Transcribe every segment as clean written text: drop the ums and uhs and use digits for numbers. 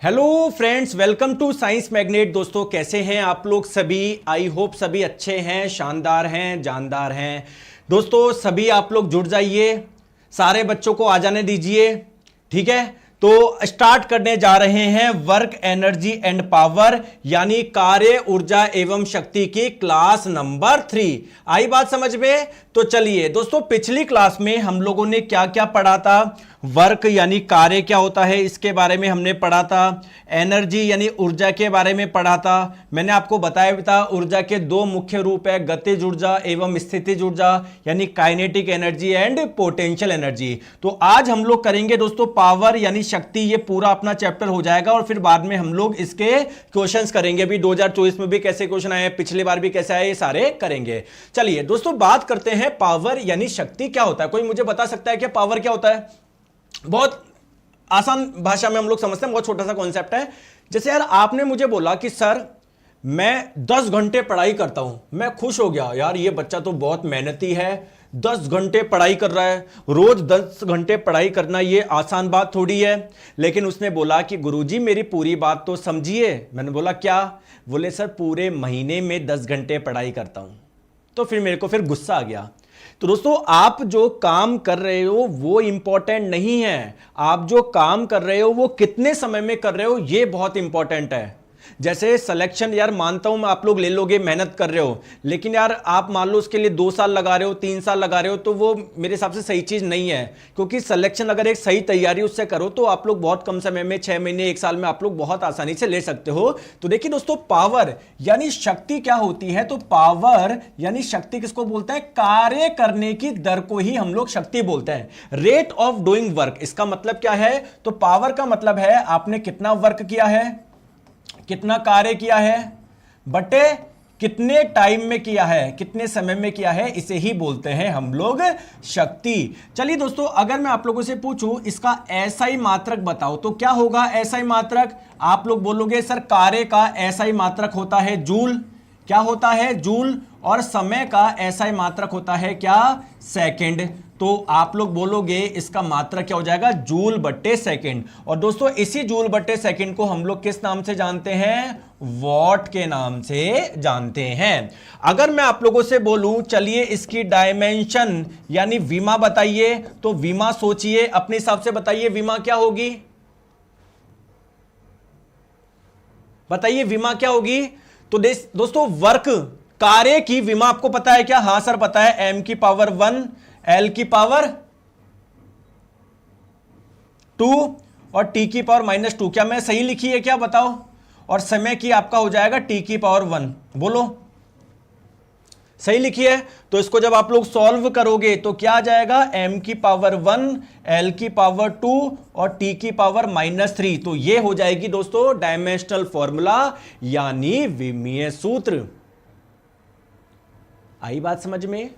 Hello friends, welcome to science magnet. दोस्तों कैसे हैं आप लोग सभी? आई होप सभी अच्छे हैं, शानदार हैं, जानदार हैं। दोस्तों सभी आप लोग जुड़ जाइए, सारे बच्चों को आ जाने दीजिए। ठीक है, तो स्टार्ट करने जा रहे हैं वर्क एनर्जी एंड पावर यानी कार्य ऊर्जा एवं शक्ति की क्लास नंबर 3। आई बात समझ में? तो चलिए दोस्तों, पिछली क्लास में हम लोगों ने क्या क्या पढ़ा था? वर्क यानी कार्य क्या होता है इसके बारे में हमने पढ़ा था। एनर्जी यानी ऊर्जा के बारे में पढ़ा था। मैंने आपको बताया भी था ऊर्जा के दो मुख्य रूप है, गतिज ऊर्जा एवं स्थितिज ऊर्जा यानी kinetic energy and potential energy. तो आज हम लोग करेंगे दोस्तों पावर यानी शक्ति। ये पूरा अपना चैप्टर हो जाएगा और फिर बाद में हम लोग इसके क्वेश्चंस करेंगे। भी 2024 में भी कैसे क्वेश्चन आए, पिछली बार भी कैसे आए, ये सारे करेंगे। चलिए दोस्तों बात करते हैं पावर यानी शक्ति क्या होता है। कोई मुझे बता सकता है क्या पावर क्या होता है? बहुत आसान भाषा में हम लोग समझते हैं, बहुत छोटा सा कॉन्सेप्ट है। जैसे यार आपने मुझे बोला कि सर मैं 10 घंटे पढ़ाई करता हूं, मैं खुश हो गया, यार ये बच्चा तो बहुत मेहनती है, 10 घंटे पढ़ाई कर रहा है। रोज 10 घंटे पढ़ाई करना ये आसान बात थोड़ी है। लेकिन उसने बोला कि गुरुजी मेरी पूरी बात तो समझिए। मैंने बोला क्या? बोले सर पूरे महीने में 10 घंटे पढ़ाई करता हूं। तो फिर मेरे को फिर गुस्सा आ गया। तो दोस्तों आप जो काम कर रहे हो वो इंपॉर्टेंट नहीं है, आप जो काम कर रहे हो वो कितने समय में कर रहे हो ये बहुत इंपॉर्टेंट है। जैसे सिलेक्शन, यार मानता हूं आप लोग ले लोगे, मेहनत कर रहे हो, लेकिन यार आप मान लो उसके लिए 2 साल लगा रहे हो, 3 साल लगा रहे हो, तो वो मेरे हिसाब से सही चीज नहीं है। क्योंकि सिलेक्शन अगर एक सही तैयारी उससे करो तो आप लोग बहुत कम समय में, 6 महीने 1 साल में आप लोग बहुत आसानी से ले सकते हो। तो देखिए दोस्तों पावर यानी शक्ति क्या होती है? तो पावर यानी शक्ति किसको बोलते हैं? कार्य करने की दर को ही हम लोग शक्ति बोलते हैं। रेट ऑफ डूइंग वर्क, इसका मतलब क्या है? तो पावर का मतलब है आपने कितना वर्क किया है, कितना कार्य किया है, बटे कितने टाइम में किया है, कितने समय में किया है, इसे ही बोलते हैं हम लोग शक्ति। चलिए दोस्तों अगर मैं आप लोगों से पूछूं इसका एसआई मात्रक बताओ तो क्या होगा एसआई मात्रक? आप लोग बोलोगे सर कार्य का एसआई मात्रक होता है जूल। क्या होता है? जूल। और समय का एसआई मात्रक होता है क्या? सेकंड। तो आप लोग बोलोगे इसका मात्रक क्या हो जाएगा? जूल बट्टे सेकंड। और दोस्तों इसी जूल बट्टे सेकंड को हम लोग किस नाम से जानते हैं? वॉट के नाम से जानते हैं। अगर मैं आप लोगों से बोलूं चलिए इसकी डायमेंशन यानी विमा बताइए, तो विमा सोचिए अपने हिसाब से, बताइए विमा क्या होगी? बताइए विमा क्या होगी? तो दोस्तों वर्क कार्य की विमा आपको पता है क्या? हां सर पता है, m की पावर 1 l की पावर 2 और t की पावर -2। क्या मैं सही लिखी है क्या बताओ? और समय की आपका हो जाएगा t की पावर 1। बोलो सही लिखी है? तो इसको जब आप लोग सॉल्व करोगे तो क्या आ जाएगा? m की पावर 1 l की पावर 2 और t की पावर -3। तो ये हो जाएगी दोस्तों डायमेंशनल फॉर्मूला यानी विमीय सूत्र। आई बात समझ में?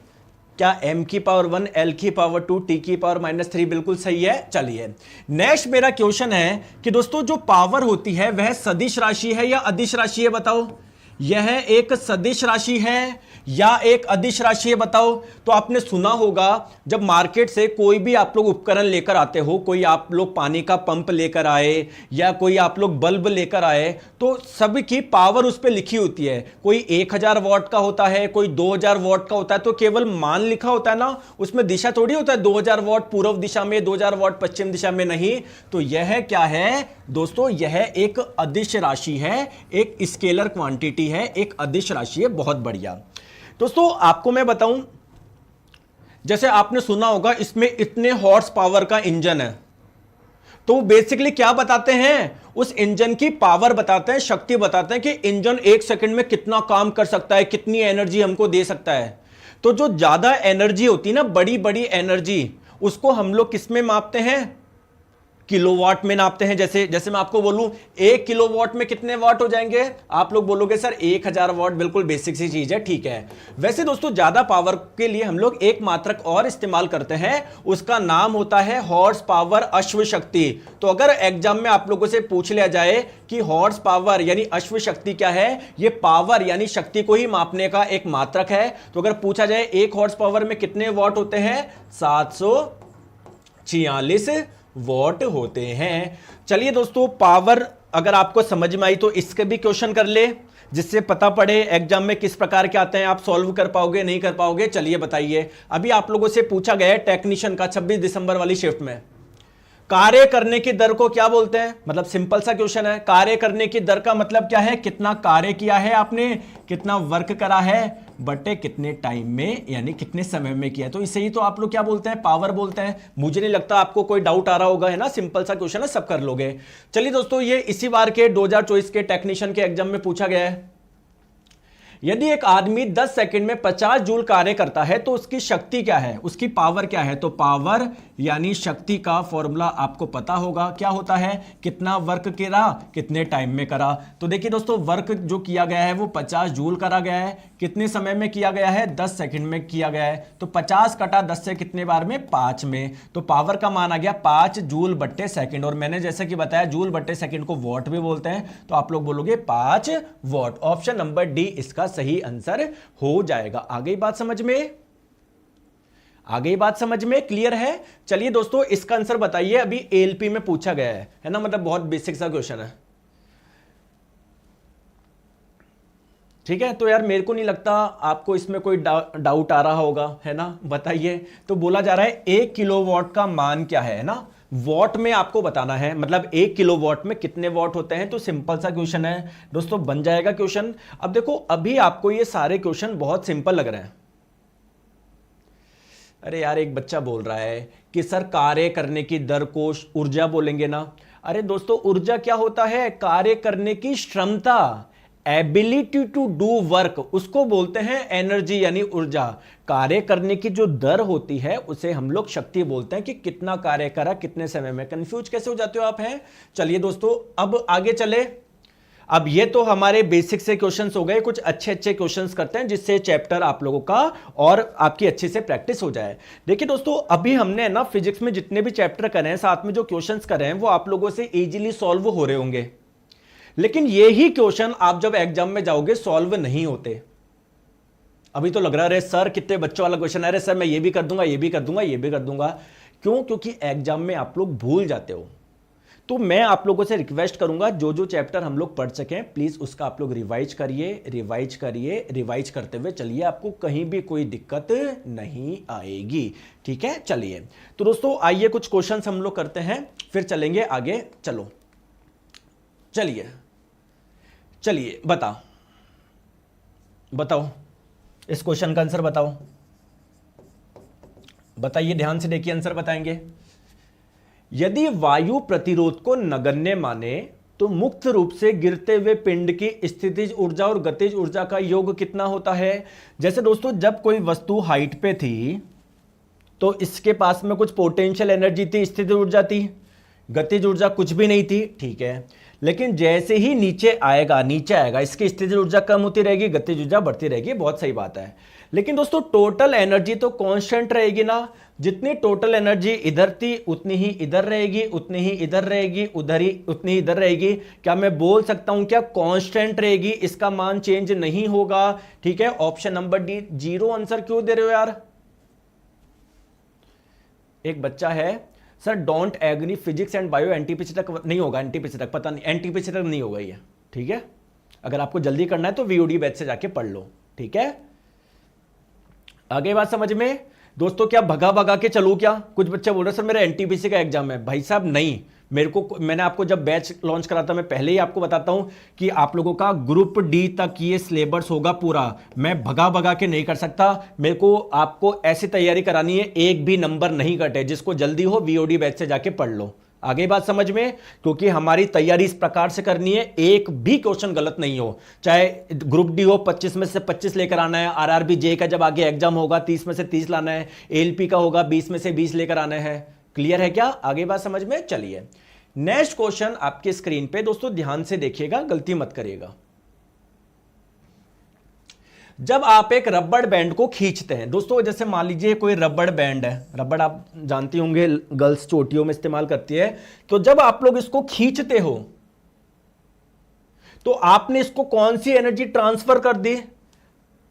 क्या m की पावर 1 l की पावर 2 t की पावर -3 बिल्कुल सही है। चलिए नेक्स्ट मेरा क्वेश्चन है कि दोस्तों जो पावर होती है वह सदिश राशि है या अदिश राशि है? बताओ यह एक सदिश राशि है या एक अदिश राशि है? बताओ। तो आपने सुना होगा जब मार्केट से कोई भी आप लोग उपकरण लेकर आते हो, कोई आप लोग पानी का पंप लेकर आए या कोई आप लोग बल्ब लेकर आए, तो सभी की पावर उस पर लिखी होती है। कोई 1000 वॉट का होता है, कोई 2000 वॉट का होता है। तो केवल मान लिखा होता है ना, उसमें दिशा थोड़ी होता है 2000 वॉट पूर्व दिशा में, 2000 वॉट पश्चिम दिशा में, नहीं। तो यह क्या है दोस्तों? यह एक अदिश राशि है, एक स्केलर क्वांटिटी है, एक अदिश राशि है। बहुत बढ़िया। दोस्तों आपको मैं बताऊं, जैसे आपने सुना होगा इसमें इतने हॉर्स पावर का इंजन है, तो बेसिकली क्या बताते हैं? उस इंजन की पावर बताते हैं, शक्ति बताते हैं कि इंजन 1 सेकंड में कितना काम कर सकता है, कितनी एनर्जी हमको दे सकता है। तो जो ज्यादा एनर्जी होती है ना, बड़ी बड़ी एनर्जी, उसको हम लोग किस में मापते हैं? किलोवाट में नापते हैं। जैसे जैसे मैं आपको बोलूं 1 किलोवाट में कितने वाट हो जाएंगे? आप लोग बोलोगे सर 1000 वाट। बिल्कुल बेसिक सी चीज है, ठीक है। वैसे दोस्तों ज्यादा पावर के लिए हम लोग एक मात्रक और इस्तेमाल करते हैं, उसका नाम होता है हॉर्स पावर अश्व शक्ति। तो अगर एग्जाम में आप लोगों से पूछ लिया जाए कि हॉर्स पावर यानी अश्व शक्ति क्या है, ये पावर यानी शक्ति को ही मापने का एक मात्रक है। तो अगर पूछा जाए 1 हॉर्स पावर में कितने वाट होते हैं? 746 वॉट होते हैं। चलिए दोस्तों पावर अगर आपको समझ में आई तो इसके भी क्वेश्चन कर ले, जिससे पता पड़े एग्जाम में किस प्रकार के आते हैं, आप सॉल्व कर पाओगे नहीं कर पाओगे। चलिए बताइए, अभी आप लोगों से पूछा गया है टेक्नीशियन का 26 दिसंबर वाली शिफ्ट में, कार्य करने की दर को क्या बोलते हैं? मतलब सिंपल सा क्वेश्चन है, कार्य करने की दर का मतलब क्या है? कितना कार्य किया है आपने, कितना वर्क करा है, बटे कितने टाइम में, यानी कितने समय में किया। तो इसे ही तो आप लोग क्या बोलते हैं? पावर बोलते हैं। मुझे नहीं लगता आपको कोई डाउट आ रहा होगा, है ना, सिंपल सा क्वेश्चन है, सब कर लोगे। चलिए दोस्तों, ये इसी बार के 2024 के टेक्नीशियन के एग्जाम में पूछा गया है। यदि एक आदमी 10 सेकंड में 50 जूल कार्य करता है तो उसकी शक्ति क्या है, उसकी पावर क्या है? तो पावर यानी शक्ति का फॉर्मूला आपको पता होगा, क्या होता है? कितना वर्क करा, कितने टाइम में करा। तो देखिए दोस्तों, वर्क जो किया गया है वो 50 जूल करा गया है, कितने समय में किया गया है? 10 सेकंड में किया गया है। तो 50 कटा 10 से कितने बार में? 5 में। तो पावर का मान आ गया 5 जूल बट्टे सेकंड, और मैंने जैसे कि बताया जूल बट्टे सेकंड को वॉट भी बोलते हैं, तो आप लोग बोलोगे 5 वॉट। ऑप्शन नंबर डी इसका सही आंसर हो जाएगा। आ गई बात समझ में? आ गई बात समझ में? क्लियर है? चलिए दोस्तों, इसका आंसर बताइए। अभी एलपी में पूछा गया है ना, मतलब बहुत बेसिक सा क्वेश्चन है, ठीक है। तो यार मेरे को नहीं लगता आपको इसमें कोई डाउट आ रहा होगा, है ना, बताइए। तो बोला जा रहा है 1 किलोवाट का मान क्या है ना, वॉट में आपको बताना है, मतलब 1 किलोवाट में कितने वॉट होते हैं। तो सिंपल सा क्वेश्चन है दोस्तों, बन जाएगा क्वेश्चन। अब देखो, अभी आपको ये सारे क्वेश्चन बहुत सिंपल लग रहे हैं। अरे यार, एक बच्चा बोल रहा है कि सर कार्य करने की दर को ऊर्जा बोलेंगे ना। अरे दोस्तों, ऊर्जा क्या होता है? कार्य करने की क्षमता, एबिलिटी टू डू वर्क, उसको बोलते हैं एनर्जी यानी ऊर्जा। कार्य करने की जो दर होती है उसे हम लोग शक्ति बोलते हैं, कि कितना कार्य करा कितने समय में। कंफ्यूज कैसे हो जाते हो आप, हैं? चलिए दोस्तों, अब आगे चले। अब ये तो हमारे बेसिक से क्वेश्चंस हो गए, कुछ अच्छे अच्छे क्वेश्चंस करते हैं जिससे चैप्टर आप लोगों का और आपकी अच्छी से प्रैक्टिस हो जाए। देखिए दोस्तों, अभी हमने ना फिजिक्स में जितने भी चैप्टर करे हैं, साथ में जो क्वेश्चंस करे हैं, वो आप लोगों से इजीली सॉल्व हो रहे होंगे, लेकिन यही क्वेश्चन आप जब एग्जाम में जाओगे सॉल्व नहीं होते। अभी तो लग रहा है सर कितने बच्चों वाला क्वेश्चन है, अरे सर मैं ये भी कर दूंगा, ये भी कर दूंगा, ये भी कर दूंगा। क्यों? क्योंकि एग्जाम में आप लोग भूल जाते हो। तो मैं आप लोगों से रिक्वेस्ट करूंगा, जो जो चैप्टर हम लोग पढ़ सकें प्लीज उसका आप लोग रिवाइज करिए, रिवाइज करिए, रिवाइज करते हुए चलिए, आपको कहीं भी कोई दिक्कत नहीं आएगी, ठीक है। चलिए तो दोस्तों, आइए कुछ क्वेश्चन हम लोग करते हैं, फिर चलेंगे आगे। चलो चलिए चलिए, बताओ बताओ, इस क्वेश्चन का आंसर बताओ, बताइए, ध्यान से देखिए, आंसर बताएंगे। यदि वायु प्रतिरोध को नगण्य माने तो मुक्त रूप से गिरते हुए पिंड की स्थितिज ऊर्जा और गतिज ऊर्जा का योग कितना होता है? जैसे दोस्तों, जब कोई वस्तु हाइट पे थी तो इसके पास में कुछ पोटेंशियल एनर्जी थी, स्थितिज ऊर्जा थी, गतिज ऊर्जा कुछ भी नहीं थी, ठीक है। लेकिन जैसे ही नीचे आएगा इसकी स्थितिज ऊर्जा कम होती रहेगी, गतिज ऊर्जा बढ़ती रहेगी, बहुत सही बात है। लेकिन दोस्तों, टोटल एनर्जी तो कांस्टेंट रहेगी ना, जितनी टोटल एनर्जी इधर थी उतनी ही इधर रहेगी, उतनी ही इधर रहेगी, उतनी ही इधर रहेगी। क्या मैं बोल सकता हूं क्या कांस्टेंट रहेगी, इसका मान चेंज नहीं होगा, ठीक है। Option number D, zero answer क्यों दे रहे हो यार? एक बच्चा है, sir don't agree physics and bio NTPC तक नहीं होगा, एनटीपीसी तक पता नहीं, एनटीपीसी तक नहीं होगा ये, ठीक है। अगर आपको जल्दी करना है तो वीओडी बैच से जाके पढ़ लो, ठीक है। आगे बात समझ में? दोस्तों, क्या भगा भगा के चलूं क्या? कुछ बच्चे बोल रहे सर मेरा एनटीपीसी का एग्जाम है। भाई साहब नहीं, मैंने आपको जब बैच लॉन्च करा था, मैं पहले ही आपको बताता हूं कि आप लोगों का ग्रुप डी तक ये सिलेबस होगा पूरा। मैं भगा भगा के नहीं कर सकता, मेरे को आपको ऐसी तैयारी करानी है एक भी नंबर नहीं कटे। जिसको जल्दी हो वीओडी बैच से जाके पढ़ लो। आगे बात समझ में? क्योंकि हमारी तैयारी इस प्रकार से करनी है, एक भी क्वेश्चन गलत नहीं हो। चाहे ग्रुप डी हो, 25 में से 25 लेकर आना है। आरआरबी जे का जब आगे एग्जाम होगा 30 में से 30 लाना है। एलपी का होगा 20 में से 20 लेकर आना है। क्लियर है क्या? आगे बात समझ में? चलिए नेक्स्ट क्वेश्चन आपके स्क्रीन पे दोस्तों, ध्यान से देखिएगा, गलती मत करिएगा। जब आप एक रबड़ बैंड को खींचते हैं दोस्तों, जैसे मान लीजिए कोई रबड़ बैंड है, रबड़ आप जानती होंगे गर्ल्स चोटियों में इस्तेमाल करती है। तो जब आप लोग इसको खींचते हो तो आपने इसको कौन सी एनर्जी ट्रांसफर कर दी,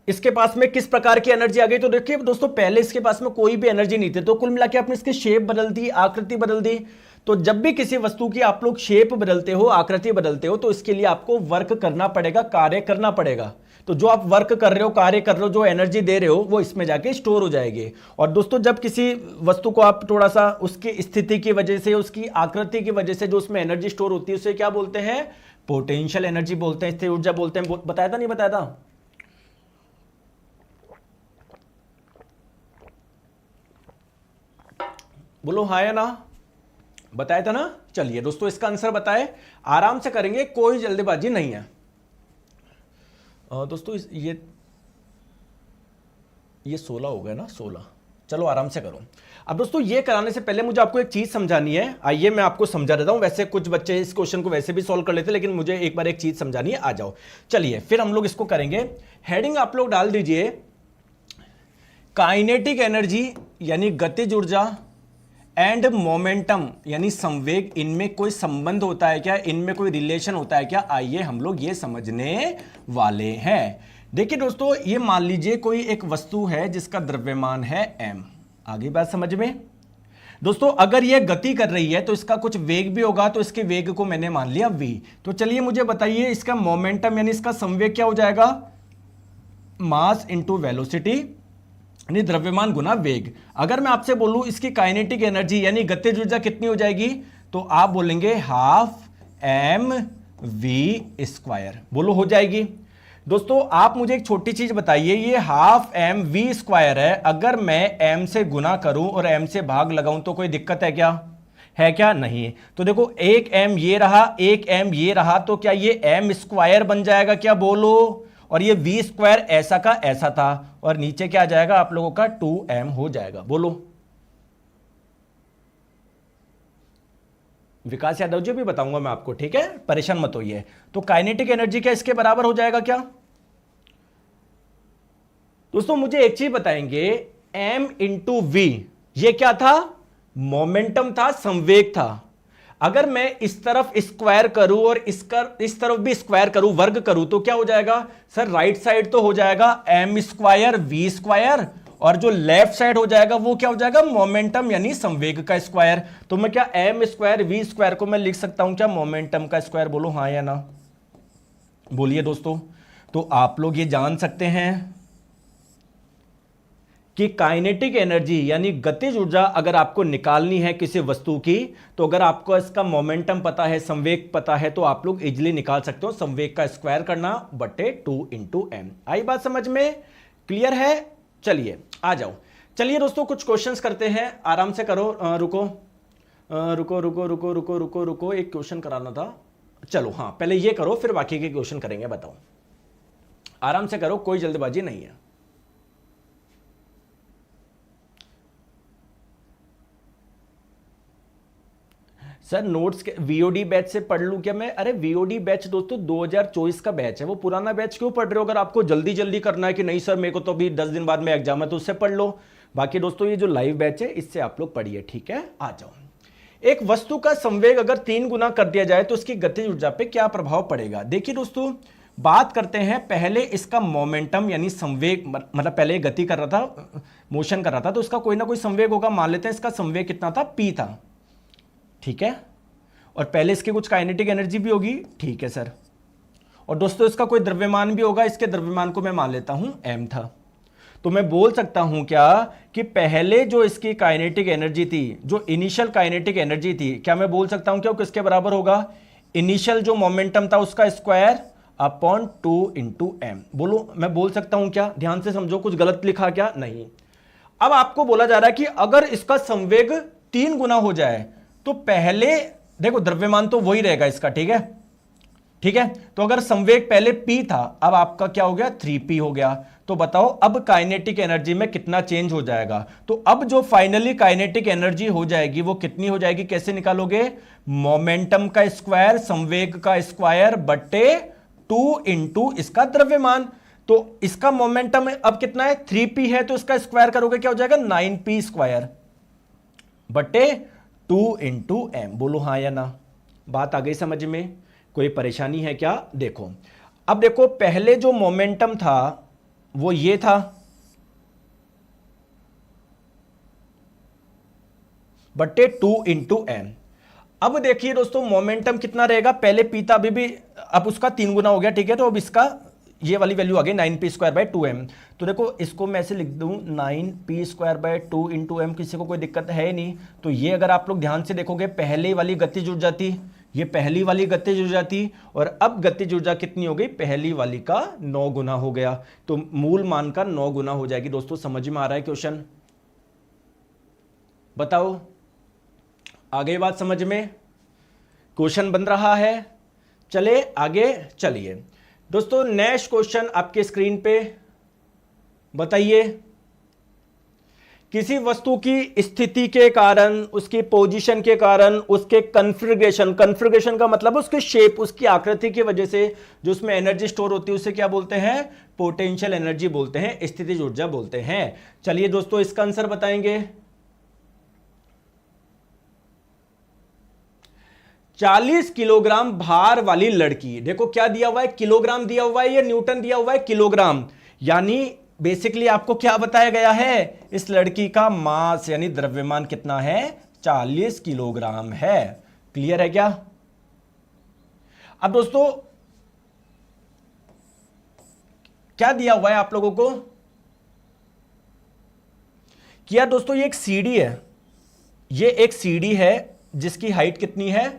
इसके पास में किस प्रकार की एनर्जी आ गई? तो देखिए दोस्तों, पहले इसके पास में कोई भी एनर्जी नहीं थी, तो कुल मिला के आपने इसकी शेप बदल दी, आकृति बदल दी। तो जब भी किसी वस्तु की आप लोग शेप बदलते हो, आकृति बदलते हो, तो इसके लिए आपको वर्क करना पड़ेगा, कार्य करना पड़ेगा। तो जो आप वर्क कर रहे हो, कार्य कर रहे हो, जो एनर्जी दे रहे हो, वो इसमें जाके स्टोर हो जाएगी। और दोस्तों जब किसी वस्तु को आप थोड़ा सा उसकी स्थिति की वजह से, उसकी आकृति की वजह से जो उसमें एनर्जी स्टोर होती है, उसे क्या बोलते हैं? पोटेंशियल एनर्जी बोलते हैं, स्थिर ऊर्जा बोलते हैं। बताया था नहीं बताया था? बोलो हाँ या ना? बताया था ना? चलिए दोस्तों इसका आंसर बताए, आराम से करेंगे, कोई जल्दीबाजी नहीं है। दोस्तों ये 16 हो गया ना, 16। चलो आराम से करो। अब दोस्तों ये कराने से पहले मुझे आपको एक चीज समझानी है, आइए मैं आपको समझा देता हूं। वैसे कुछ बच्चे इस क्वेश्चन को वैसे भी सॉल्व कर लेते, लेकिन मुझे एक बार एक चीज समझानी है, आ जाओ। चलिए फिर हम लोग इसको करेंगे। हेडिंग आप लोग डाल दीजिए काइनेटिक एनर्जी यानी गतिज ऊर्जा एंड मोमेंटम यानी संवेग, इनमें कोई संबंध होता है क्या? इनमें कोई रिलेशन होता है क्या? आइए हम लोग ये समझने वाले हैं। देखिए दोस्तों, ये मान लीजिए कोई एक वस्तु है जिसका द्रव्यमान है m। आगे बात समझ में? दोस्तों अगर ये गति कर रही है तो इसका कुछ वेग भी होगा, तो इसके वेग को मैंने मान लिया v। तो चलिए मुझे बताइए इसका मोमेंटम यानी इसका संवेग क्या हो जाएगा? मास इंटू वेलोसिटी यानी द्रव्यमान गुना वेग। अगर मैं आपसे बोलूं इसकी काइनेटिक एनर्जी यानी गतिज ऊर्जा कितनी हो जाएगी, तो आप बोलेंगे हाफ एम वी स्क्वायर। बोलो हो जाएगी? दोस्तों आप मुझे एक छोटी चीज बताइए, ये हाफ एम वी स्क्वायर है, अगर मैं एम से गुना करूं और एम से भाग लगाऊं तो कोई दिक्कत है क्या? है क्या? नहीं। तो देखो एक एम ये रहा, एक एम ये रहा, तो क्या ये एम स्क्वायर बन जाएगा क्या? बोलो। और ये वी स्क्वायर ऐसा का ऐसा था, और नीचे क्या आ जाएगा आप लोगों का? 2m हो जाएगा। बोलो। विकास यादव जी भी बताऊंगा मैं आपको, ठीक है, परेशान मत होइए। तो काइनेटिक एनर्जी क्या इसके बराबर हो जाएगा क्या? दोस्तों मुझे एक चीज बताएंगे, m इंटू वी ये क्या था? मोमेंटम था, संवेग था। अगर मैं इस तरफ स्क्वायर करूं और इस तरफ भी स्क्वायर करूं, वर्ग करूं, तो क्या हो जाएगा सर? राइट साइड तो हो जाएगा एम स्क्वायर वी स्क्वायर, और जो लेफ्ट साइड हो जाएगा वो क्या हो जाएगा? मोमेंटम यानी संवेग का स्क्वायर। तो मैं क्या एम स्क्वायर वी स्क्वायर को मैं लिख सकता हूं क्या मोमेंटम का स्क्वायर? बोलो हाँ या ना, बोलिए दोस्तों। तो आप लोग ये जान सकते हैं कि काइनेटिक एनर्जी यानी गतिज ऊर्जा अगर आपको निकालनी है किसी वस्तु की, तो अगर आपको इसका मोमेंटम पता है, संवेग पता है, तो आप लोग इजीली निकाल सकते हो। संवेग का स्क्वायर करना बटे 2 इंटू एम। आई बात समझ में? क्लियर है? चलिए आ जाओ। चलिए दोस्तों कुछ क्वेश्चंस करते हैं, आराम से करो। रुको रुको रुको रुको रुको रुको रुको, एक क्वेश्चन कराना था। चलो हाँ पहले ये करो, फिर बाकी के क्वेश्चन करेंगे। बताओ, आराम से करो, कोई जल्दबाजी नहीं है। सर नोट्स के वीओडी बैच से पढ़ लूं क्या मैं? अरे वीओडी बैच दोस्तों 2024 का बैच है, वो पुराना बैच क्यों पढ़ रहे हो? अगर आपको जल्दी जल्दी करना है कि नहीं सर मेरे को तो अभी 10 दिन बाद में एग्जाम है, तो उससे पढ़ लो। बाकी दोस्तों ये जो लाइव बैच है इससे आप लोग पढ़िए, ठीक है? आ जाओ। एक वस्तु का संवेग अगर 3 गुना कर दिया जाए तो उसकी गतिज ऊर्जा पे क्या प्रभाव पड़ेगा? देखिए दोस्तों बात करते हैं पहले इसका मोमेंटम यानी संवेग, मतलब पहले गति कर रहा था, मोशन कर रहा था, तो उसका कोई ना कोई संवेग होगा। मान लेते हैं इसका संवेग कितना था? p था, ठीक है? और पहले इसके कुछ काइनेटिक एनर्जी भी होगी, ठीक है सर। और दोस्तों इसका कोई द्रव्यमान भी होगा, इसके द्रव्यमान को मैं मान लेता हूं m था। तो मैं बोल सकता हूं क्या कि पहले जो इसकी काइनेटिक एनर्जी थी, जो इनिशियल काइनेटिक एनर्जी थी, क्या मैं बोल सकता हूं क्या किसके बराबर होगा? इनिशियल जो मोमेंटम था उसका स्क्वायर अपॉन 2 इंटू एम। बोलो मैं बोल सकता हूं क्या? ध्यान से समझो, कुछ गलत लिखा क्या? नहीं। अब आपको बोला जा रहा है कि अगर इसका संवेग 3 गुना हो जाए तो पहले देखो द्रव्यमान तो वही रहेगा इसका, ठीक है? ठीक है, तो अगर संवेग पहले p था, अब आपका क्या हो गया? 3p हो गया। तो बताओ अब काइनेटिक एनर्जी में कितना चेंज हो जाएगा? तो अब जो फाइनली काइनेटिक एनर्जी हो जाएगी वो कितनी हो जाएगी? कैसे निकालोगे? मोमेंटम का स्क्वायर संवेग का स्क्वायर बटे 2 इंटू इसका द्रव्यमान। तो इसका मोमेंटम अब कितना है? 3p है, तो इसका स्क्वायर करोगे क्या हो जाएगा? 9p स्क्वायर बटे 2 इंटू एम। बोलो हाँ या ना, बात आ गई समझ में? कोई परेशानी है क्या? देखो अब देखो पहले जो मोमेंटम था वो ये था, बटे 2 इंटू एम। अब देखिए दोस्तों मोमेंटम कितना रहेगा, पहले पी था अभी अब उसका 3 गुना हो गया, ठीक है। तो अब इसका ये वाली वैल्यू आ गई 9p² / 2m। तो देखो इसको मैं ऐसे लिख दूं 9p² / 2 × m, किसी को कोई दिक्कत है नहीं। तो ये अगर आप लोग ध्यान से देखोगे पहले वाली गतिज ऊर्जा थी, ये पहली वाली गतिज ऊर्जा थी, और अब गतिज ऊर्जा कितनी हो गई, पहली वाली का 9 गुना हो गया। तो मूल मान का 9 गुना हो जाएगी। दोस्तों समझ में आ रहा है क्वेश्चन? बताओ आ गई बात समझ में? क्वेश्चन बन रहा है। चले आगे चलिए दोस्तों, नेक्स्ट क्वेश्चन आपके स्क्रीन पे बताइए। किसी वस्तु की स्थिति के कारण, उसकी पोजीशन के कारण, उसके कन्फिग्रेशन का मतलब उसके शेप, उसकी आकृति की वजह से जो उसमें एनर्जी स्टोर होती है उसे क्या बोलते हैं, पोटेंशियल एनर्जी बोलते हैं, स्थितिज ऊर्जा बोलते हैं। चलिए दोस्तों इसका आंसर बताएंगे। 40 किलोग्राम भार वाली लड़की, देखो क्या दिया हुआ है, किलोग्राम दिया हुआ है या न्यूटन दिया हुआ है, किलोग्राम। यानी बेसिकली आपको क्या बताया गया है, इस लड़की का मास यानी द्रव्यमान कितना है, 40 किलोग्राम है। क्लियर है क्या? अब दोस्तों क्या दिया हुआ है आप लोगों को, क्या दोस्तों ये एक सीढ़ी है, ये एक सीढ़ी है जिसकी हाइट कितनी है,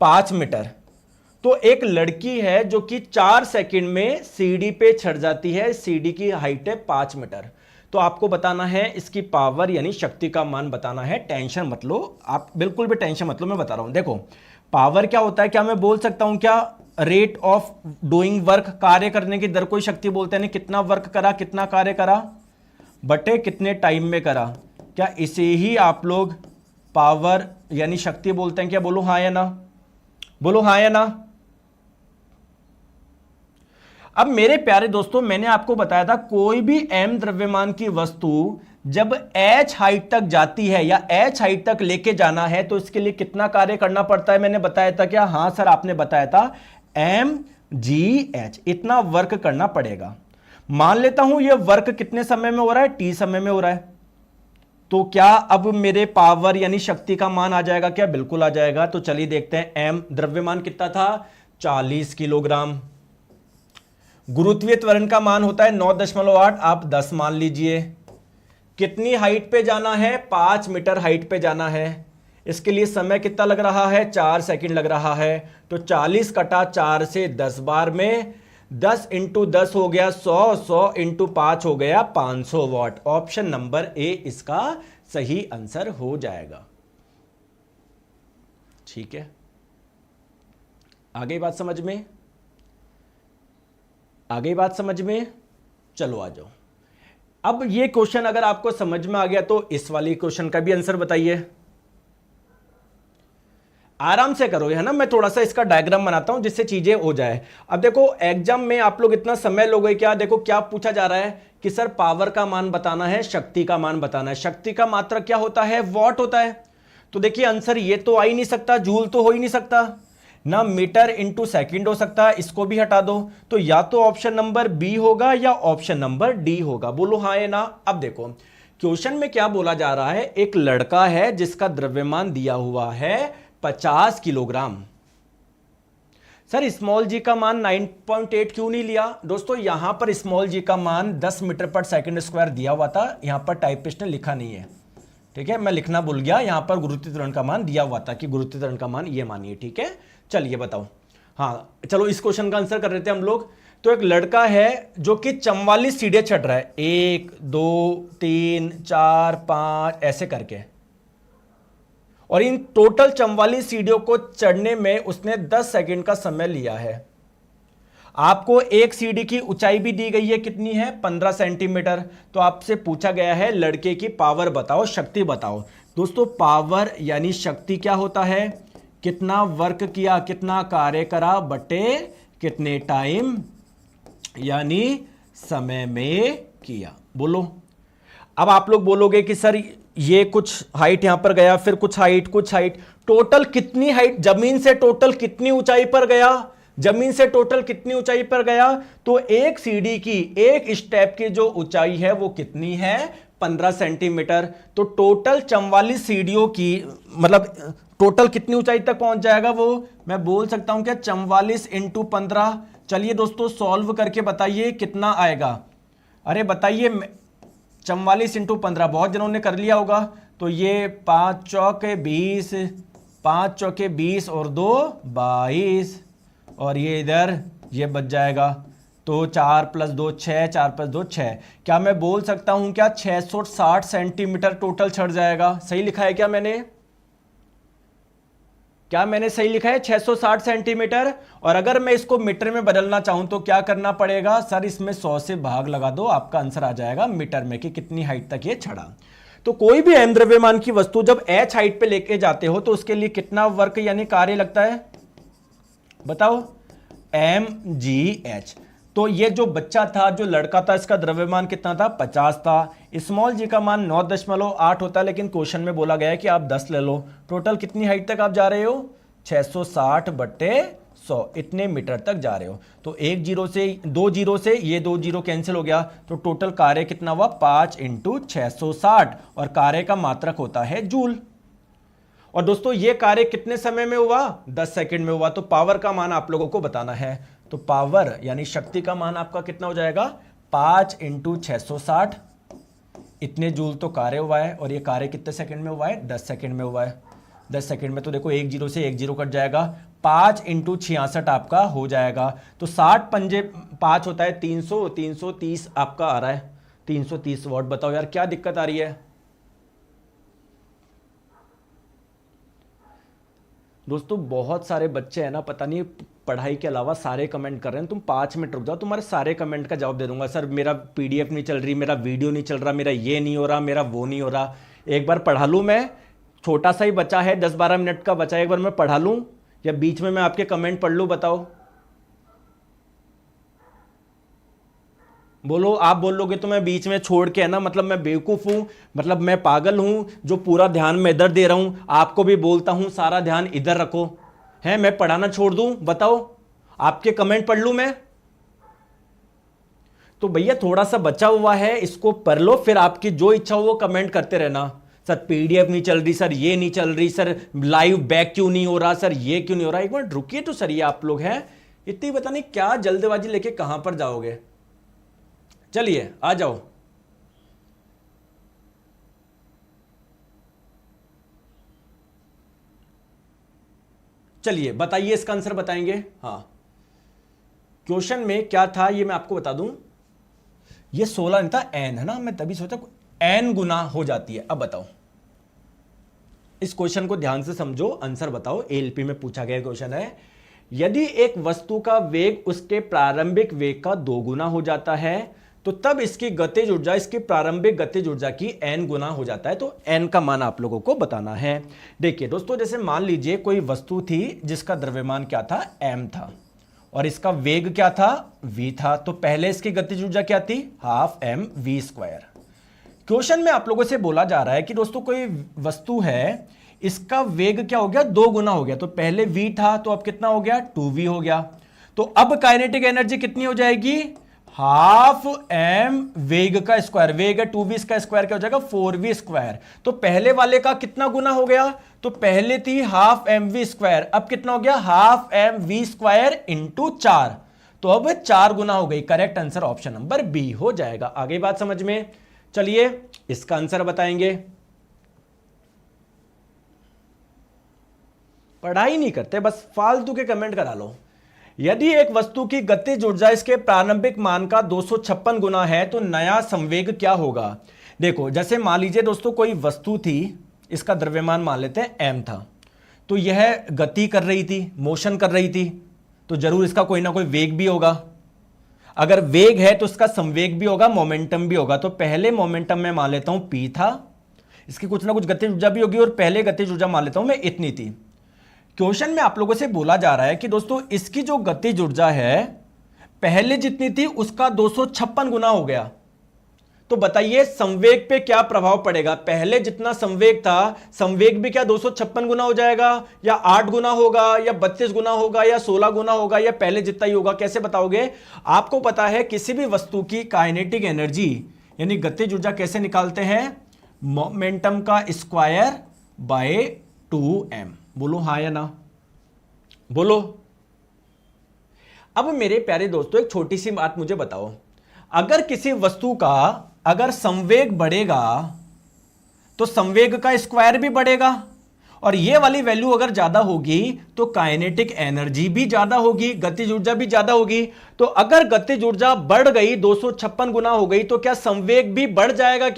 5 मीटर। तो एक लड़की है जो कि 4 सेकंड में सीढ़ी पे चढ़ जाती है, सीढ़ी की हाइट है 5 मीटर। तो आपको बताना है इसकी पावर यानी शक्ति का मान बताना है। टेंशन मत लो आप, बिल्कुल भी टेंशन मत लो, मैं बता रहा हूं। देखो पावर क्या होता है, क्या मैं बोल सकता हूं क्या, रेट ऑफ डूइंग वर्क, कार्य करने की दर को ही शक्ति बोलते हैं। कितना वर्क करा, कितना कार्य करा, बटे कितने टाइम में करा, क्या इसे ही आप लोग पावर यानी शक्ति बोलते हैं क्या? बोलो हाँ या ना, बोलो हाँ या ना। अब मेरे प्यारे दोस्तों मैंने आपको बताया था कोई भी m द्रव्यमान की वस्तु जब h हाइट तक जाती है या h हाइट तक लेके जाना है तो इसके लिए कितना कार्य करना पड़ता है, मैंने बताया था क्या? हां सर आपने बताया था, mgh, इतना वर्क करना पड़ेगा। मान लेता हूं यह वर्क कितने समय में हो रहा है, t समय में हो रहा है। तो क्या अब मेरे पावर यानी शक्ति का मान आ जाएगा क्या? बिल्कुल आ जाएगा। तो चलिए देखते हैं, m द्रव्यमान कितना था, 40 किलोग्राम। गुरुत्वीय त्वरण का मान होता है 9.8, आप 10 मान लीजिए। कितनी हाइट पे जाना है, 5 मीटर हाइट पे जाना है। इसके लिए समय कितना लग रहा है, 4 सेकंड लग रहा है। तो 40 कटा 4 से 10 बार में 10 × 10 हो गया 100, 100 × 5 हो गया 500 वाट। ऑप्शन नंबर ए इसका सही आंसर हो जाएगा। ठीक है, आ गई बात समझ में, आ गई बात समझ में। चलो आ जाओ। अब ये क्वेश्चन अगर आपको समझ में आ गया तो इस वाली क्वेश्चन का भी आंसर बताइए। आराम से करो है ना, मैं थोड़ा सा इसका डायग्राम बनाता हूं जिससे चीजें हो जाए। अब देखो एग्जाम में आप लोग इतना समय लोगे क्या, देखो क्या पूछा जा रहा है कि सर पावर का मान बताना है, शक्ति का मान बताना है। शक्ति का मात्रक क्या होता है, वॉट होता है। तो देखिए आंसर ये तो आ ही नहीं सकता, जूल तो हो ही नहीं सकता ना, मीटर इंटू सेकेंड हो सकता है, इसको भी हटा दो। तो या तो ऑप्शन नंबर बी होगा या ऑप्शन नंबर डी होगा। बोलो हाँ या ना। अब देखो क्वेश्चन में क्या बोला जा रहा है, एक लड़का है जिसका द्रव्यमान दिया हुआ है 50 किलोग्राम। सर स्मॉल जी का मान 9.8 क्यों नहीं लिया? दोस्तों यहां पर स्मॉल जी का मान 10 मीटर पर सेकंड स्क्वायर दिया हुआ था, यहां पर टाइपिस्ट ने लिखा नहीं है। ठीक है, मैं लिखना भूल गया, यहां पर गुरुत्वीय त्वरण का मान दिया हुआ था कि गुरुत्वीय त्वरण का मान ये मानिए। ठीक है, चलिए बताओ। हाँ चलो इस क्वेश्चन का आंसर कर रहे थे हम लोग। तो एक लड़का है जो कि 44 सीढ़ियां चढ़ रहा है, 1 2 3 4 5 ऐसे करके, और इन टोटल 44 सीढ़ियों को चढ़ने में उसने 10 सेकंड का समय लिया है। आपको एक सीढ़ी की ऊंचाई भी दी गई है, कितनी है, 15 सेंटीमीटर। तो आपसे पूछा गया है लड़के की पावर बताओ, शक्ति बताओ। दोस्तों पावर यानी शक्ति क्या होता है, कितना वर्क किया, कितना कार्य करा बटे कितने टाइम यानी समय में किया। बोलो। अब आप लोग बोलोगे कि सर ये कुछ हाइट यहां पर गया, फिर कुछ हाइट, टोटल कितनी हाइट, जमीन से टोटल कितनी ऊंचाई पर गया, जमीन से टोटल कितनी ऊंचाई पर गया। तो एक सीढ़ी की, एक स्टेप की जो ऊंचाई है वो कितनी है, 15 सेंटीमीटर। तो टोटल 44 सीढ़ियों की, मतलब टोटल कितनी ऊंचाई तक पहुंच जाएगा वो मैं बोल सकता हूं क्या 44 इंटू 15। चलिए दोस्तों सॉल्व करके बताइए कितना आएगा। अरे बताइए 44 इंटू 15 बहुत जनों ने कर लिया होगा। तो ये 5 चौके 20, 5 चौके 20 और 2 22 और ये इधर ये बच जाएगा। तो 4 + 2 6, 4 + 2 6। क्या मैं बोल सकता हूं क्या 660 सेंटीमीटर टोटल चढ़ जाएगा? सही लिखा है क्या मैंने? क्या मैंने सही लिखा है 660 सेंटीमीटर? और अगर मैं इसको मीटर में बदलना चाहूं तो क्या करना पड़ेगा? सर इसमें 100 से भाग लगा दो, आपका आंसर आ जाएगा मीटर में कि कितनी हाइट तक ये चढ़ा। तो कोई भी m द्रव्यमान की वस्तु जब h हाइट पे लेके जाते हो तो उसके लिए कितना वर्क यानी कार्य लगता है बताओ? mgh। तो ये जो बच्चा था, जो लड़का था, इसका द्रव्यमान कितना था? 50 था। स्मॉल जी का मान 9.8 होता है, लेकिन क्वेश्चन में बोला गया है कि आप 10 ले लो। टोटल कितनी हाइट तक आप जा रहे हो? 660/100 इतने मीटर तक जा रहे हो। तो एक जीरो से, 2 जीरो से ये 2 जीरो कैंसिल हो गया। तो टोटल कार्य कितना हुआ? 5 × 660 और कार्य का मात्रक होता है जूल। और दोस्तों ये कार्य कितने समय में हुआ? 10 सेकंड में हुआ। तो पावर का मान आप लोगों को बताना है। तो पावर यानी शक्ति का मान आपका कितना हो जाएगा? 5 × 660 इतने जूल तो कार्य हुआ है। और ये कार्य कितने सेकंड में हुआ है? 10 सेकंड में हुआ है। 10 सेकंड में तो देखो एक जीरो से एक जीरो कट जाएगा। 5 × 66 आपका हो जाएगा। तो 60 पंजे 5 होता है 300, 330 आपका आ रहा है 330 वाट। बताओ यार क्या दिक्कत आ रही है? दोस्तों बहुत सारे बच्चे हैं ना, पता नहीं पढ़ाई के अलावा सारे कमेंट कर रहे हैं। तुम 5 मिनट रुक जाओ, तुम्हारे सारे कमेंट का जवाब दे दूंगा। सर मेरा पीडीएफ नहीं चल रही, मेरा वीडियो नहीं चल रहा, मेरा ये नहीं हो रहा, मेरा वो नहीं हो रहा। एक बार पढ़ा लूँ मैं, छोटा सा ही बचा है 10-12 मिनट का बचा है, एक बार मैं पढ़ा लूँ या बीच में मैं आपके कमेंट पढ़ लूँ? बताओ बोलो। आप बोलोगे तो मैं बीच में छोड़ के, है ना, मतलब मैं बेवकूफ हूं, मतलब मैं पागल हूं जो पूरा ध्यान मैं इधर दे रहा हूं। आपको भी बोलता हूं सारा ध्यान इधर रखो, है मैं पढ़ाना छोड़ दूं? बताओ आपके कमेंट पढ़ लूं मैं? तो भैया थोड़ा सा बचा हुआ है, इसको पढ़ लो, फिर आपकी जो इच्छा हो वो कमेंट करते रहना। सर पीडीएफ नहीं चल रही, सर ये नहीं चल रही, सर लाइव बैक क्यों नहीं हो रहा, सर ये क्यों नहीं हो रहा। एक मिनट रुकिए तो सर, ये आप लोग हैं इतनी पता नहीं क्या जल्दबाजी लेके कहां पर जाओगे। चलिए आ जाओ। चलिए बताइए, इसका आंसर बताएंगे। हाँ क्वेश्चन में क्या था ये मैं आपको बता दूं। ये 16 नहीं था, n है ना, मैं तभी सोचा n गुना हो जाती है। अब बताओ इस क्वेश्चन को ध्यान से समझो, आंसर बताओ। एलपी में पूछा गया क्वेश्चन है, यदि एक वस्तु का वेग उसके प्रारंभिक वेग का 2 गुना हो जाता है तो तब इसकी गतिज ऊर्जा इसकी प्रारंभिक गतिज ऊर्जा की n गुना हो जाता है। तो n का मान आप लोगों को बताना है। देखिए दोस्तों, जैसे मान लीजिए कोई वस्तु थी जिसका द्रव्यमान क्या था? m था, और इसका वेग क्या था? v था। तो पहले इसकी गतिज ऊर्जा क्या थी? Half mv²। क्वेश्चन में आप लोगों से बोला जा रहा है कि दोस्तों कोई वस्तु है, इसका वेग क्या हो गया? 2 गुना हो गया। तो पहले v था तो अब कितना हो गया? 2v हो गया। तो अब काइनेटिक एनर्जी कितनी हो जाएगी? हाफ m वेग का स्क्वायर। वेग है 2v, इसका स्क्वायर क्या हो जाएगा? 4v²। तो पहले वाले का कितना गुना हो गया? तो पहले थी हाफ mv², अब कितना हो गया? Half mv² into 4। तो अब 4 गुना हो गई। Correct answer option number B हो जाएगा। आगे बात समझ में? चलिए इसका आंसर बताएंगे। पढ़ाई नहीं करते, बस फालतू के कमेंट करा लो। यदि एक वस्तु की गतिज ऊर्जा इसके प्रारंभिक मान का 256 गुना है तो नया संवेग क्या होगा? देखो जैसे मान लीजिए दोस्तों कोई वस्तु थी, इसका द्रव्यमान मान लेते हैं m था, तो यह गति कर रही थी, मोशन कर रही थी, तो जरूर इसका कोई ना कोई वेग भी होगा। अगर वेग है तो इसका संवेग भी होगा, मोमेंटम भी होगा। तो पहले मोमेंटम में मान लेता हूं p था, इसकी कुछ ना कुछ गतिज ऊर्जा भी होगी, और पहले गतिज ऊर्जा मान लेता हूं मैं इतनी थी। क्वेश्चन में आप लोगों से बोला जा रहा है कि दोस्तों इसकी जो गतिज ऊर्जा है पहले जितनी थी उसका 256 गुना हो गया। तो बताइए संवेग पे क्या प्रभाव पड़ेगा? पहले जितना संवेग था, संवेग भी क्या 256 गुना हो जाएगा, या 8 गुना होगा, या 32 गुना होगा, या 16 गुना होगा, या पहले जितना ही होगा? कैसे बताओगे? आपको पता है किसी भी वस्तु की काइनेटिक एनर्जी यानी गतिज ऊर्जा कैसे निकालते हैं? मोमेंटम का स्क्वायर बाय 2m। बोलो हाँ या ना, बोलो। अब मेरे प्यारे दोस्तों एक छोटी सी बात मुझे बताओ, अगर किसी वस्तु का अगर संवेग बढ़ेगा तो संवेग का स्क्वायर भी बढ़ेगा, और ये वाली वैल्यू अगर ज्यादा होगी तो काइनेटिक एनर्जी भी ज्यादा होगी, गतिज ऊर्जा भी ज्यादा होगी। तो अगर गतिज ऊर्जा बढ़ गई 256 गुना हो गई तो क्या संवेग भी बढ़ जाएगा?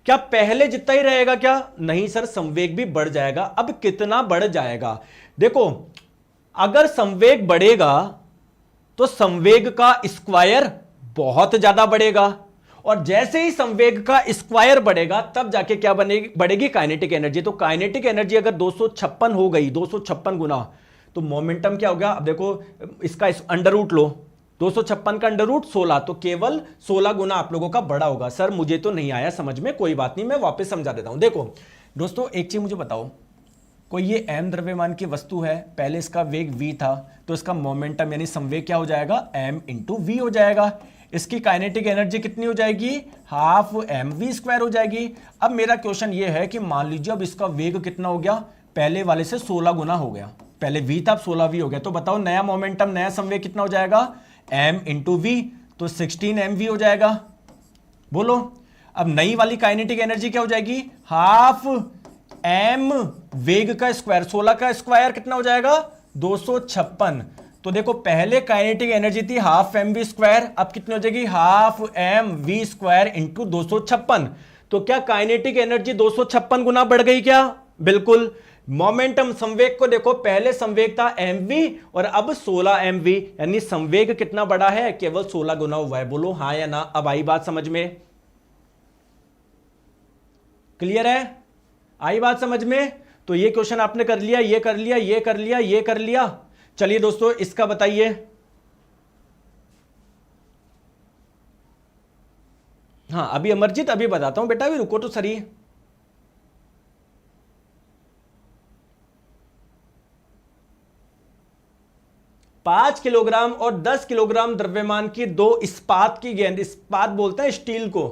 क्या पहले जितना ही रहेगा? क्या नहीं सर, संवेग भी बढ़ जाएगा। अब कितना बढ़ जाएगा? देखो, अगर संवेग बढ़ेगा तो संवेग का स्क्वायर बहुत ज्यादा बढ़ेगा, और जैसे ही संवेग का स्क्वायर बढ़ेगा तब जाके क्या बढ़ेगी? Kinetic energy. तो काइनेटिक एनर्जी अगर 256 हो गई, 256 गुना, तो मोमेंटम क्या हो गया? अब देखो, इसका अंडर रूट लो, 256 का अंडर रूट 16, तो केवल 16 गुना आप लोगों का बड़ा होगा। सर मुझे तो नहीं आया समझ में, कोई बात नहीं, मैं वापस समझा देता हूं। देखो दोस्तों, एक चीज मुझे बताओ, कोई ये m द्रव्यमान की वस्तु है, पहले इसका वेग v था, तो इसका मोमेंटम यानी संवेग क्या हो जाएगा? m इंटू वी हो जाएगा। इसकी काइनेटिक एनर्जी कितनी हो जाएगी? हाफ mv स्क्वायर हो जाएगी। अब मेरा क्वेश्चन ये है कि मान लीजिए अब इसका वेग कितना हो गया? पहले वाले से 16 गुना हो गया, पहले v था, अब 16v हो गया। तो बताओ नया मोमेंटम, नया संवेग कितना हो जाएगा? m इंटू वी, तो 16 mv हो जाएगा। बोलो, अब नई वाली काइनेटिक एनर्जी क्या हो जाएगी? हाफ m वेग का स्क्वायर, 16 का स्क्वायर कितना हो जाएगा? 256। तो देखो, पहले काइनेटिक एनर्जी थी हाफ एम वी स्क्वायर, अब कितनी हो जाएगी? Half m v square into 256। तो क्या काइनेटिक एनर्जी 256 गुना बढ़ गई क्या? बिल्कुल। मोमेंटम, संवेग को देखो, पहले संवेग था mv और अब 16 mv, यानी संवेग कितना बढ़ा है? केवल 16 गुना हुआ है। बोलो हाँ या ना। अब आई बात समझ में? क्लियर है? आई बात समझ में? तो ये क्वेश्चन आपने कर लिया, ये कर लिया, ये कर लिया, ये कर लिया। चलिए दोस्तों, इसका बताइए। हाँ अभी अमरजीत, अभी बताता हूं बेटा, अभी रुको तो सही। पांच किलोग्राम और 10 किलोग्राम द्रव्यमान की दो इस्पात की गेंद, इस्पात बोलते हैं स्टील को,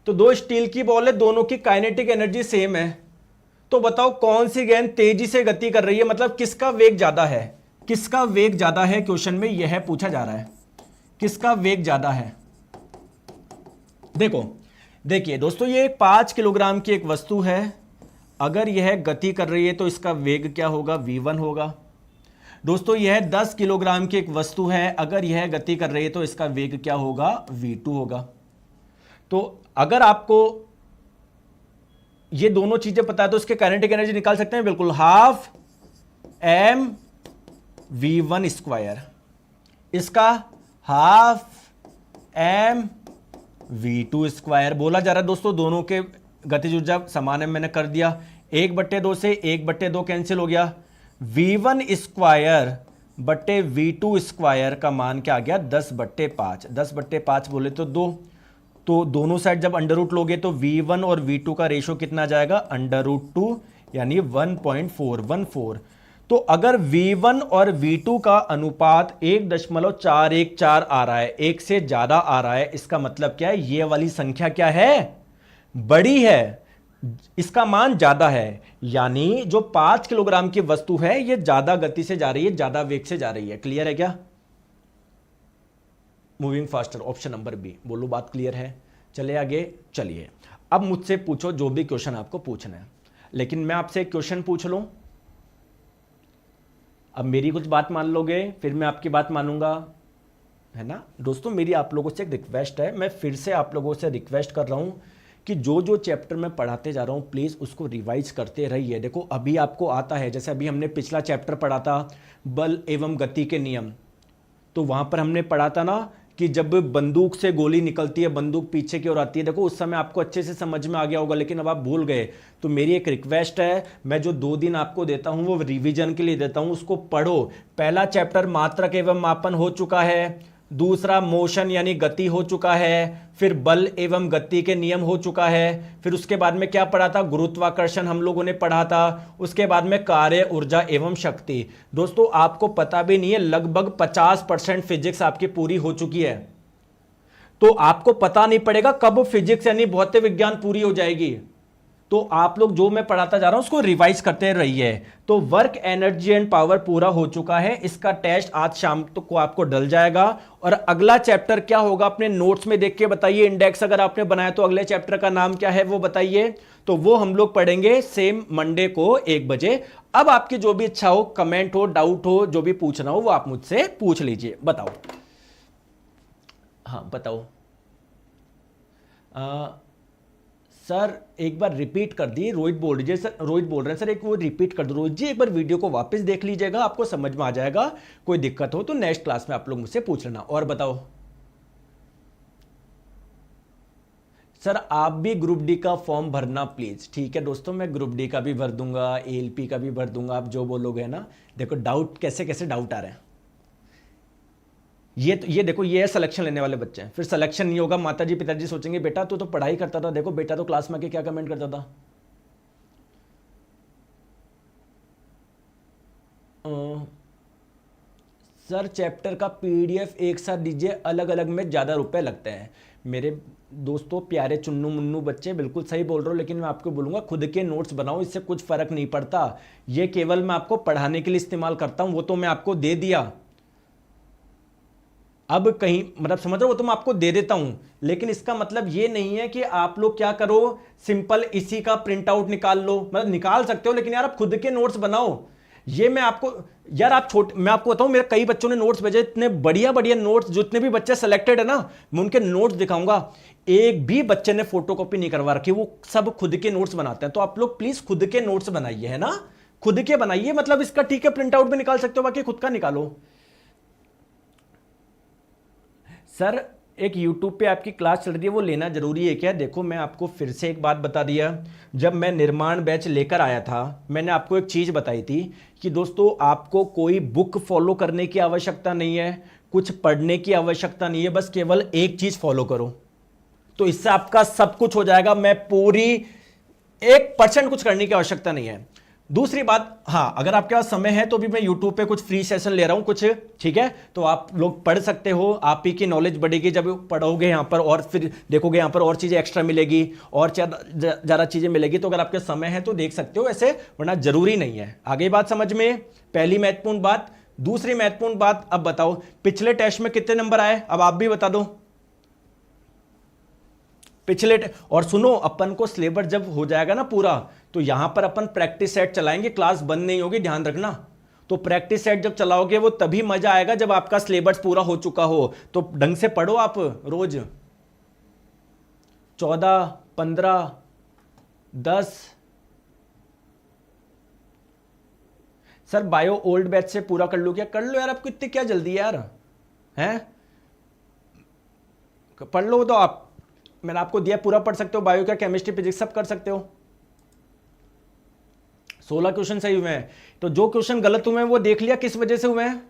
तो दो स्टील की बॉल है, दोनों की काइनेटिक एनर्जी सेम है। तो बताओ कौन सी गेंद तेजी से गति कर रही है, मतलब किसका वेग ज्यादा है? किसका वेग ज्यादा है? क्वेश्चन में यह पूछा जा रहा है, किसका वेग ज्यादा है? देखो, देखिए दोस्तों, ये 5 किलोग्राम की एक वस्तु है, अगर यह गति कर रही है तो इसका वेग क्या होगा? v1 होगा। दोस्तों यह 10 किलोग्राम की एक वस्तु है, अगर यह गति कर रही है तो इसका वेग क्या होगा? v2 होगा। तो अगर आपको ये दोनों चीजें पता है तो इसके काइनेटिक एनर्जी निकाल सकते हैं, बिल्कुल, हाफ m v1 स्क्वायर, इसका हाफ m v2 स्क्वायर। बोला जा रहा है दोस्तों दोनों के गतिज ऊर्जा समान है, मैंने कर दिया। 1/2 से 1/2 कैंसिल हो गया, v1 स्क्वायर बट्टे v2 स्क्वायर का मान क्या आ गया? 10/5। 10/5 बोले तो 2, तो दोनों साइड जब अंडर रूट लोगे तो v1 और v2 का रेशो कितना आ जाएगा? √2, यानी 1.414। तो अगर v1 और v2 का अनुपात 1.414 आ रहा है, एक से ज्यादा आ रहा है, इसका मतलब क्या है? ये वाली संख्या क्या है? बड़ी है, इसका मान ज्यादा है, यानी जो 5 किलोग्राम की वस्तु है ये ज्यादा गति से जा रही है, ज्यादा वेग से जा रही है। क्लियर है क्या? Moving faster, option number B. बोलो बात क्लियर है? चले आगे, चलिए अब मुझसे पूछो जो भी क्वेश्चन आपको पूछना है, लेकिन मैं आपसे एक क्वेश्चन पूछ लूं, अब मेरी कुछ बात मान लोगे, फिर मैं आपकी बात मानूंगा, है ना दोस्तों? मेरी आप लोगों से एक रिक्वेस्ट है, मैं फिर से आप लोगों से रिक्वेस्ट कर रहा हूं कि जो जो चैप्टर मैं पढ़ाते जा रहा हूं प्लीज़ उसको रिवाइज करते रहिए। देखो अभी आपको आता है, जैसे अभी हमने पिछला चैप्टर पढ़ा था बल एवं गति के नियम, तो वहां पर हमने पढ़ा था ना कि जब बंदूक से गोली निकलती है, बंदूक पीछे की ओर आती है, देखो उस समय आपको अच्छे से समझ में आ गया होगा, लेकिन अब आप भूल गए। तो मेरी एक रिक्वेस्ट है, मैं जो 2 दिन आपको देता हूं वो रिवीजन के लिए देता हूं, उसको पढ़ो। पहला चैप्टर मात्रक एवं मापन हो चुका है, दूसरा मोशन यानी गति हो चुका है, फिर बल एवं गति के नियम हो चुका है, फिर उसके बाद में क्या पढ़ा था? गुरुत्वाकर्षण हम लोगों ने पढ़ा था, उसके बाद में कार्य, ऊर्जा एवं शक्ति। दोस्तों आपको पता भी नहीं है, लगभग 50% फिजिक्स आपकी पूरी हो चुकी है, तो आपको पता नहीं पड़ेगा कब फिजिक्स यानी भौतिक विज्ञान पूरी हो जाएगी। तो आप लोग जो मैं पढ़ाता जा रहा हूं उसको रिवाइज करते रहिए। तो वर्क, एनर्जी एंड पावर पूरा हो चुका है, इसका टेस्ट आज शाम तक को आपको डल जाएगा। और अगला चैप्टर क्या होगा अपने नोट्स में देख के बताइए। इंडेक्स अगर आपने बनाया तो अगले चैप्टर का नाम क्या है वो बताइए। तो वो हम लोग पढ़ेंगे सेम मंडे को 1 बजे। अब आपकी जो भी इच्छा हो, कमेंट हो, डाउट हो, जो भी पूछना हो वो आप मुझसे पूछ लीजिए। बताओ, हाँ बताओ। सर एक बार रिपीट कर दी, रोहित बोल रही है सर, रोहित बोल रहे हैं सर एक वो रिपीट कर दो। रोहित जी एक बार वीडियो को वापस देख लीजिएगा, आपको समझ में आ जाएगा। कोई दिक्कत हो तो नेक्स्ट क्लास में आप लोग मुझसे पूछ लेना। और बताओ सर, आप भी ग्रुप डी का फॉर्म भरना प्लीज। ठीक है दोस्तों, मैं ग्रुप डी का भी भर दूंगा, एएलपी का भी भर दूंगा, आप जो बोलोगे ना। देखो डाउट कैसे कैसे डाउट आ रहे हैं। ये देखो, ये है सिलेक्शन लेने वाले बच्चे हैं, फिर सिलेक्शन नहीं होगा, माताजी पिताजी सोचेंगे बेटा तू तो पढ़ाई करता था। देखो बेटा तो क्लास में आके क्या कमेंट करता था। सर चैप्टर का पीडीएफ एक साथ दीजिए, अलग अलग में ज़्यादा रुपए लगते हैं। मेरे दोस्तों प्यारे चुन्नू मुन्नू बच्चे, बिल्कुल सही बोल रहे हो, लेकिन मैं आपको बोलूँगा खुद के नोट्स बनाओ, इससे कुछ फ़र्क नहीं पड़ता। ये केवल मैं आपको पढ़ाने के लिए इस्तेमाल करता हूँ, वो तो मैं आपको दे दिया। अब कहीं मतलब समझ रहे हो, वो तो मैं आपको दे देता हूं, लेकिन इसका मतलब ये नहीं है कि आप लोग क्या करो, सिंपल इसी का प्रिंट आउट निकाल लो। मतलब निकाल सकते हो, लेकिन यार आप खुद के नोट्स बनाओ। ये मैं आपको, यार आप मैं आपको बताऊं, मेरे कई बच्चों ने नोट्स भेजे, इतने बढ़िया बढ़िया नोट्स। जितने भी बच्चे सेलेक्टेड है ना, मैं उनके नोट्स दिखाऊंगा, एक भी बच्चे ने फोटोकॉपी नहीं करवा रखी, वो सब खुद के नोट्स बनाते हैं। तो आप लोग प्लीज खुद के नोट्स बनाइए, है ना, खुद के बनाइए। मतलब इसका ठीक है, प्रिंट आउट भी निकाल सकते हो, बाकी खुद का निकालो। सर एक YouTube पे आपकी क्लास चल रही है, वो लेना जरूरी है क्या? देखो मैं आपको फिर से एक बात बता दिया, जब मैं निर्माण बैच लेकर आया था मैंने आपको एक चीज़ बताई थी कि दोस्तों आपको कोई बुक फॉलो करने की आवश्यकता नहीं है, कुछ पढ़ने की आवश्यकता नहीं है, बस केवल एक चीज़ फॉलो करो, तो इससे आपका सब कुछ हो जाएगा। मैं पूरी 1% कुछ करने की आवश्यकता नहीं है। दूसरी बात, हाँ अगर आपके पास समय है तो भी मैं YouTube पे कुछ फ्री सेशन ले रहा हूँ कुछ, ठीक है, तो आप लोग पढ़ सकते हो। आप ही की नॉलेज बढ़ेगी जब पढ़ोगे यहाँ पर, और फिर देखोगे यहाँ पर और चीज़ें एक्स्ट्रा मिलेगी और ज़्यादा चीज़ें मिलेगी। तो अगर आपके समय है तो देख सकते हो ऐसे, वरना जरूरी नहीं है। आगे बात समझ में, पहली महत्वपूर्ण बात। दूसरी महत्वपूर्ण बात, अब बताओ पिछले टेस्ट में कितने नंबर आए, अब आप भी बता दो पिछले। और सुनो, अपन को सिलेबस जब हो जाएगा ना पूरा, तो यहां पर अपन प्रैक्टिस सेट चलाएंगे, क्लास बंद नहीं होगी, ध्यान रखना। तो प्रैक्टिस सेट जब चलाओगे वो तभी मजा आएगा जब आपका सिलेबस पूरा हो चुका हो। तो ढंग से पढ़ो आप, रोज 14, 15, 10। सर बायो ओल्ड बैच से पूरा कर लो क्या? कर लो यार, आपको इतनी क्या जल्दी है यार, हैं? पढ़ लो तो आप, मैंने आपको दिया, पूरा पढ़ सकते हो। बायो का केमिस्ट्री फिजिक्स सब कर सकते हो। 16 क्वेश्चन सही हुए हैं। तो जो क्वेश्चन गलत हुए हैं वो देख लिया किस वजह से हुए हैं,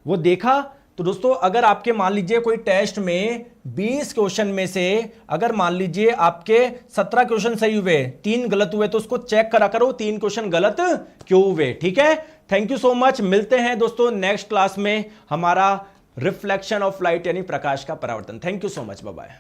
वो देखा। तो दोस्तों अगर आपके मान लीजिए कोई टेस्ट में 20 क्वेश्चन में से अगर मान लीजिए आपके 17 क्वेश्चन सही हुए, 3 गलत हुए, तो उसको चेक करा करो 3 क्वेश्चन गलत क्यों हुए। ठीक है, थैंक यू सो मच। मिलते हैं दोस्तों नेक्स्ट क्लास में, हमारा रिफ्लेक्शन ऑफ लाइट यानी प्रकाश का परावर्तन। Thank you so much, bye bye.